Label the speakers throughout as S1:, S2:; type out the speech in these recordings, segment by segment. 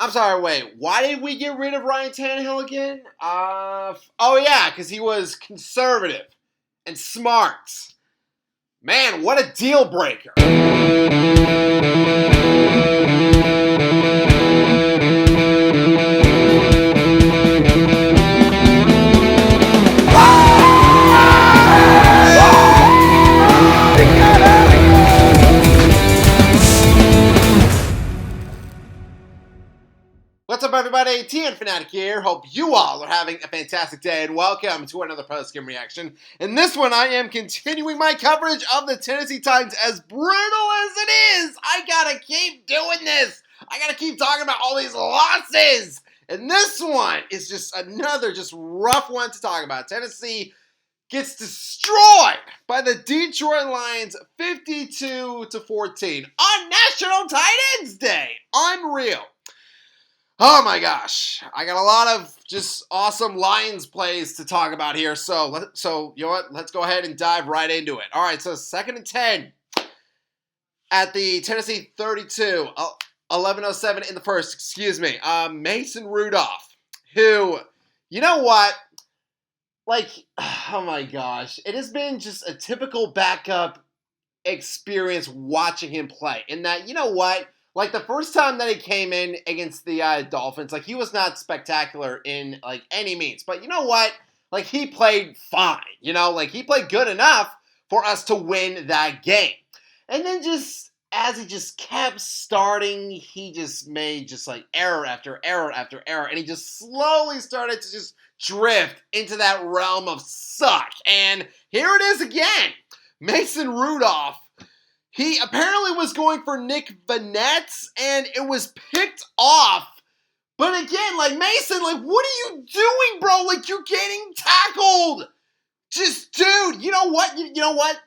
S1: I'm sorry, wait. Why did we get rid of Ryan Tannehill again? Oh yeah, because he was conservative and smart. Man, what a deal breaker. What's up, everybody? TN Fanatic here. Hope you all are having a fantastic day, and welcome to another post-game reaction. In this one, I am continuing my coverage of the Tennessee Titans. As brutal as it is, I gotta keep doing this. I gotta keep talking about all these losses. And this one is just another rough one to talk about. Tennessee gets destroyed by the Detroit Lions 52-14 on National Titans Day. Unreal. Oh my gosh, I got a lot of just awesome Lions plays to talk about here. So you know what? Let's go ahead and dive right into it. All right, so 2nd and 10 at the Tennessee 32, 11:07 in the first. Excuse me. Mason Rudolph, who, you know what? Like, oh my gosh, it has been just a typical backup experience watching him play. In that, you know what? Like, the first time that he came in against the Dolphins, like, he was not spectacular in, like, any means. But you know what? Like, he played fine, you know? Like, he played good enough for us to win that game. And then just, as he just kept starting, he just made just, like, error after error after error. And he just slowly started to just drift into that realm of suck. And here it is again. Mason Rudolph. He apparently was going for Nick Vanette's, and it was picked off. But again, like, Mason, like, what are you doing, bro? Like, you're getting tackled. Just, dude, you know what? You know what?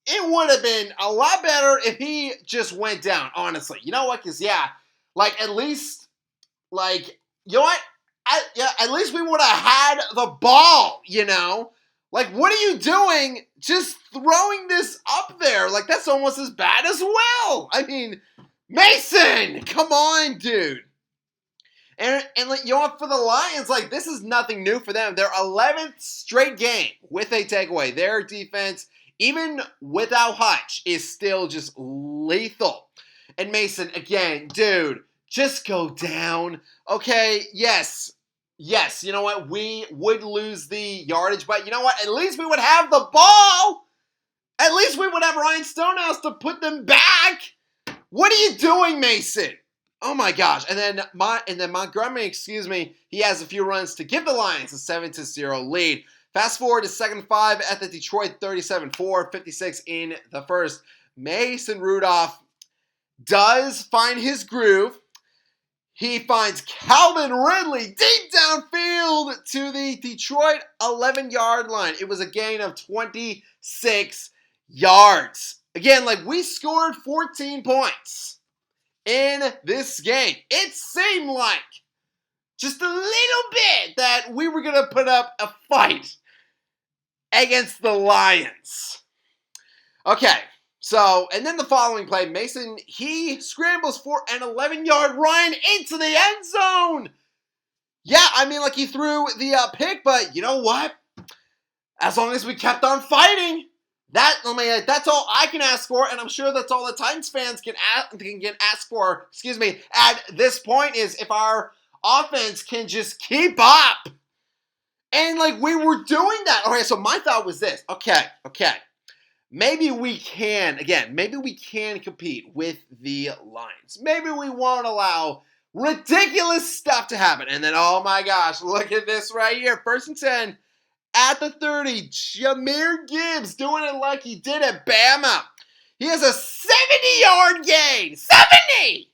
S1: It would have been a lot better if he just went down, honestly. You know what? Because, yeah, like, at least, like, you know what? At least we would have had the ball, you know? Like, what are you doing just throwing this up there? Like, that's almost as bad as well. I mean, Mason, come on, dude. And like, you know what, for the Lions, like, this is nothing new for them. Their 11th straight game with a takeaway. Their defense, even without Hutch, is still just lethal. And Mason, again, dude, just go down. Okay, yes, you know what? We would lose the yardage, but you know what? At least we would have the ball. At least we would have Ryan Stonehouse to put them back. What are you doing, Mason? Oh my gosh! And then Montgomery, excuse me, he has a few runs to give the Lions a 7-0 lead. Fast forward to 2nd and 5 at the Detroit 37-4, 56 in the first. Mason Rudolph does find his groove. He finds Calvin Ridley deep downfield to the Detroit 11-yard line. It was a gain of 26 yards. Again, like, we scored 14 points in this game. It seemed like just a little bit that we were going to put up a fight against the Lions. Okay. So, and then the following play, Mason, he scrambles for an 11-yard run into the end zone. Yeah, I mean, like, he threw the pick, but you know what? As long as we kept on fighting, that's all I can ask for, and I'm sure that's all the Titans fans can ask for, at this point, is if our offense can just keep up. And, like, we were doing that. Okay, so my thought was this. Okay. Maybe we can compete with the Lions. Maybe we won't allow ridiculous stuff to happen. And then, oh my gosh, look at this right here. 1st and 10 at the 30. Jahmyr Gibbs doing it like he did at Bama. He has a 70-yard gain. 70!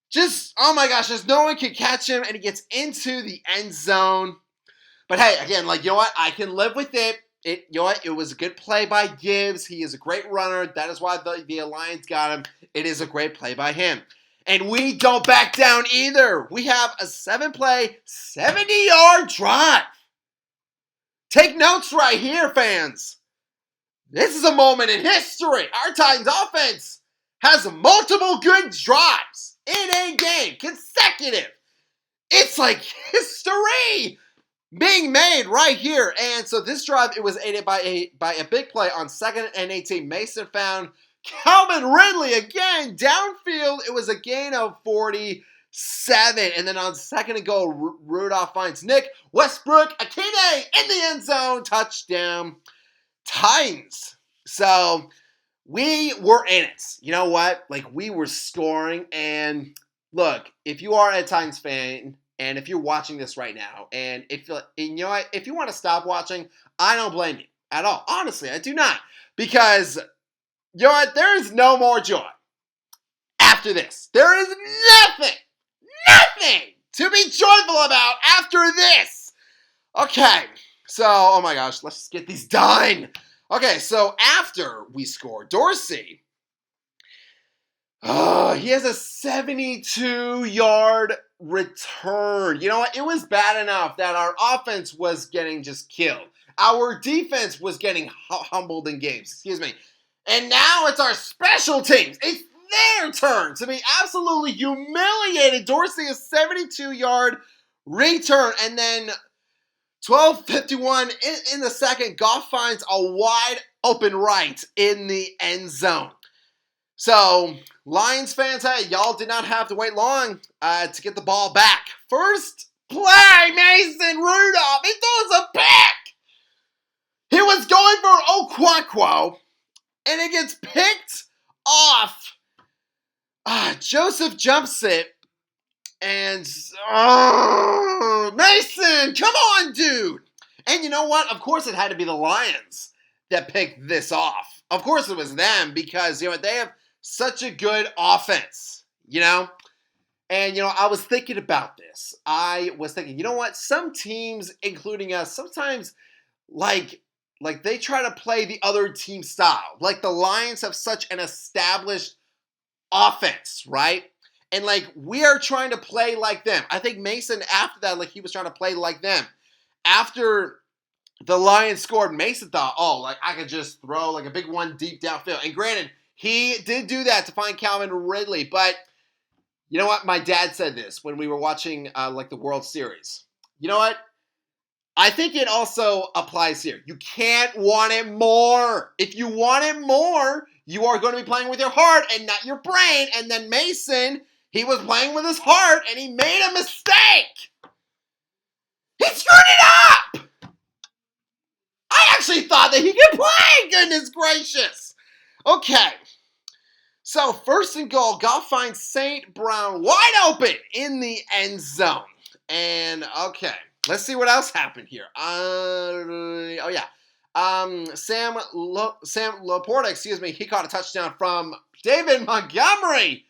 S1: Just, oh my gosh, there's no one can catch him, and he gets into the end zone. But hey, again, like, you know what? I can live with it. You know what? It was a good play by Gibbs. He is a great runner. That is why the Alliance got him. It is a great play by him. And we don't back down either. We have a 7-play, 70-yard drive. Take notes right here, fans. This is a moment in history. Our Titans offense has multiple good drives. in a game, consecutive. It's like history being made right here. And so this drive, it was aided by a big play on 2nd and 18. Mason found Calvin Ridley again downfield. It was a gain of 47. And then on 2nd and goal, Rudolph finds Nick Westbrook-Akine in the end zone. Touchdown Titans. So we were in it. You know what? Like, we were scoring. And look, if you are a Titans fan, and if you're watching this right now, and if you know what, if you want to stop watching, I don't blame you at all. Honestly, I do not. Because, you know what, there is no more joy after this. There is nothing to be joyful about after this. Okay, so, oh my gosh, let's just get these done. Okay, so after we score, Dorsey, he has a 72-yard return. You know what? It was bad enough that our offense was getting just killed. Our defense was getting humbled in games. Excuse me. And now it's our special teams. It's their turn to be absolutely humiliated. Dorsey, a 72-yard return. And then 12:51 in the second, Goff finds a wide open right in the end zone. So, Lions fans, hey, y'all did not have to wait long to get the ball back. First play, Mason Rudolph, he throws a pick. He was going for Okwakwo, and it gets picked off. Joseph jumps it, and Mason, come on, dude. And you know what? Of course it had to be the Lions that picked this off. Of course it was them, because, you know what, they have such a good offense, you know? And, you know, I was thinking about this. I was thinking, you know what? Some teams, including us, sometimes, like they try to play the other team style. Like, the Lions have such an established offense, right? And, like, we are trying to play like them. I think Mason, after that, like, he was trying to play like them. After the Lions scored, Mason thought, oh, like, I could just throw, like, a big one deep downfield. And granted, he did do that to find Calvin Ridley, but you know what? My dad said this when we were watching, like, the World Series. You know what? I think it also applies here. You can't want it more. If you want it more, you are going to be playing with your heart and not your brain. And then Mason, he was playing with his heart, and he made a mistake. He screwed it up! I actually thought that he could play, goodness gracious. Okay. So, 1st and goal, Goff finds St. Brown wide open in the end zone. And, okay, let's see what else happened here. Sam Laporta, he caught a touchdown from David Montgomery.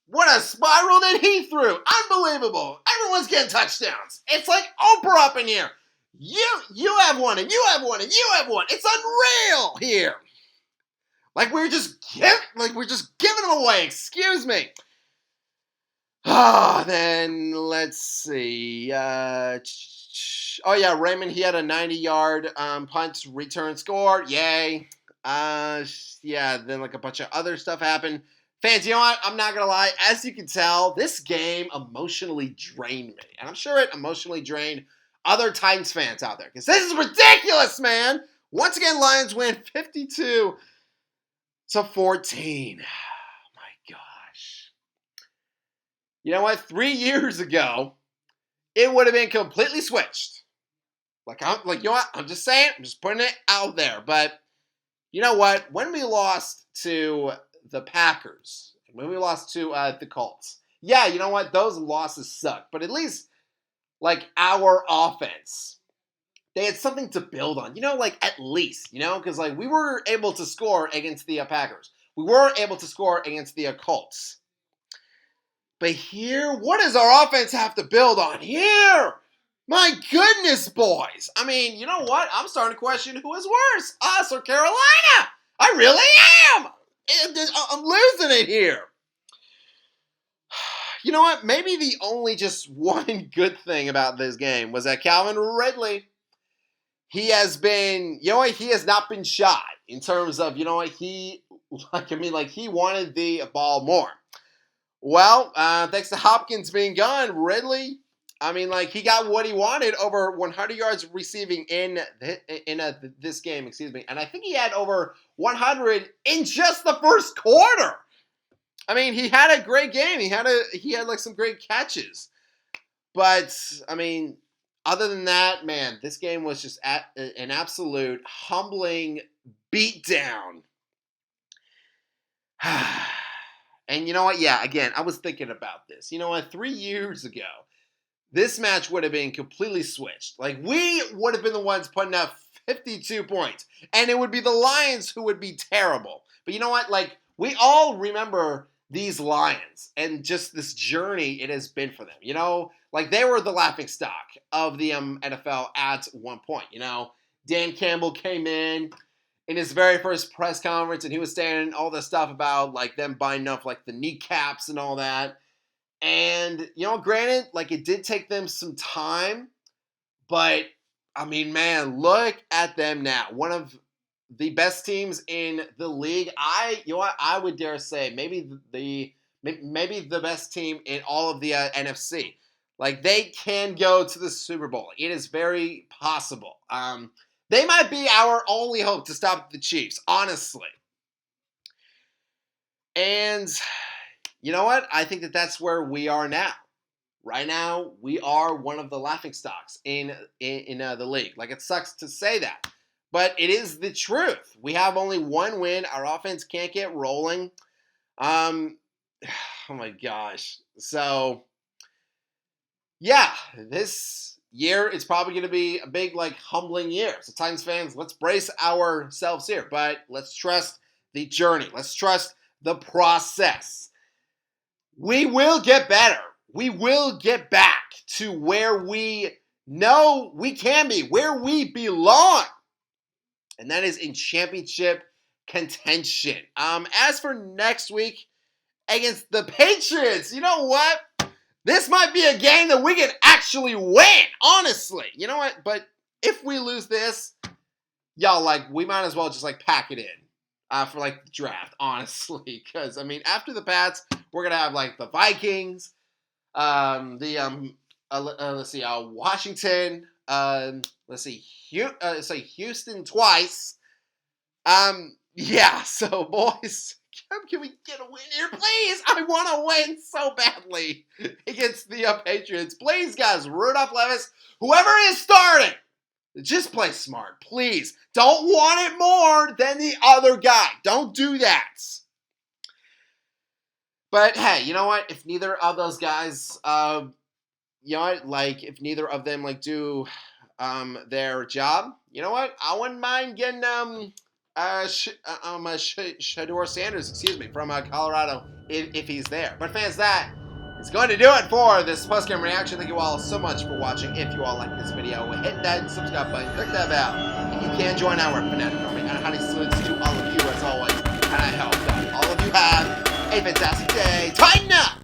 S1: What a spiral that he threw. Unbelievable. Everyone's getting touchdowns. It's like Oprah up in here. You have one, and you have one, and you have one. It's unreal here. Like we're just giving them away. Excuse me. Then let's see. Raymond, he had a 90-yard punt return score. Yay. Then like a bunch of other stuff happened. Fans, you know what? I'm not going to lie. As you can tell, this game emotionally drained me. And I'm sure it emotionally drained other Titans fans out there. Because this is ridiculous, man. Once again, Lions win 52-14. Oh, my gosh. You know what? 3 years ago, it would have been completely switched. You know what? I'm just saying. I'm just putting it out there. But you know what? When we lost to the Packers, when we lost to the Colts, yeah, you know what? Those losses suck. But at least, like, our offense, they had something to build on. You know, like, at least, you know? Because, like, we were able to score against the Packers. We were able to score against the Colts. But here, what does our offense have to build on here? My goodness, boys. I mean, you know what? I'm starting to question who is worse, us or Carolina. I really am. I'm losing it here. You know what? Maybe the only just one good thing about this game was that Calvin Ridley, he has been, you know what? He has not been shy in terms of, you know what? He wanted the ball more. Well, thanks to Hopkins being gone, Ridley, I mean, like, he got what he wanted, over 100 yards receiving in this game, excuse me. And I think he had over 100 in just the first quarter. I mean, he had a great game. He had like some great catches. But I mean, other than that, man, this game was just an absolute humbling beatdown. And you know what? Yeah, again, I was thinking about this. You know what? 3 years ago, this match would have been completely switched. Like, we would have been the ones putting up 52 points. And it would be the Lions who would be terrible. But you know what? Like, we all remember these Lions and just this journey it has been for them. You know, like, they were the laughing stock of the NFL at one point. You know, Dan Campbell came in his very first press conference, and he was saying all this stuff about, like, them binding up, like, the kneecaps and all that. And, you know, granted, like, it did take them some time, but, I mean, man, look at them now. One of the best teams in the league. You know what, I would dare say maybe the best team in all of the NFC. Like, they can go to the Super Bowl. It is very possible. They might be our only hope to stop the Chiefs, honestly. And you know what? I think that's where we are now. Right now, we are one of the laughingstocks in the league. Like, it sucks to say that, but it is the truth. We have only one win. Our offense can't get rolling. Oh my gosh. So, yeah, this year is probably going to be a big, like, humbling year. So, Titans fans, let's brace ourselves here, but let's trust the journey. Let's trust the process. We will get better. We will get back to where we know we can be, where we belong. And that is in championship contention. As for next week against the Patriots, you know what? This might be a game that we can actually win, honestly. You know what? But if we lose this, y'all, like, we might as well just, like, pack it in for, like, the draft, honestly. Because, I mean, after the Pats, we're going to have, like, the Vikings, let's see, Washington, let's see, Houston twice. Yeah, so, boys, can we get a win here, please? I want to win so badly against the Patriots. Please, guys, Rudolph, Levis, whoever is starting, just play smart, please. Don't want it more than the other guy. Don't do that. But hey, you know what? If neither of those guys, you know what? Like, if neither of them, like, do their job, you know what? I wouldn't mind getting Shador Sanders, excuse me, from Colorado if he's there. But fans, that is going to do it for this post-game reaction. Thank you all so much for watching. If you all like this video, hit that subscribe button, click that bell, and you can join our Fanatic Army. And a honey salutes to all of you as always, and I hope that all of you have a fantastic day. Tighten up!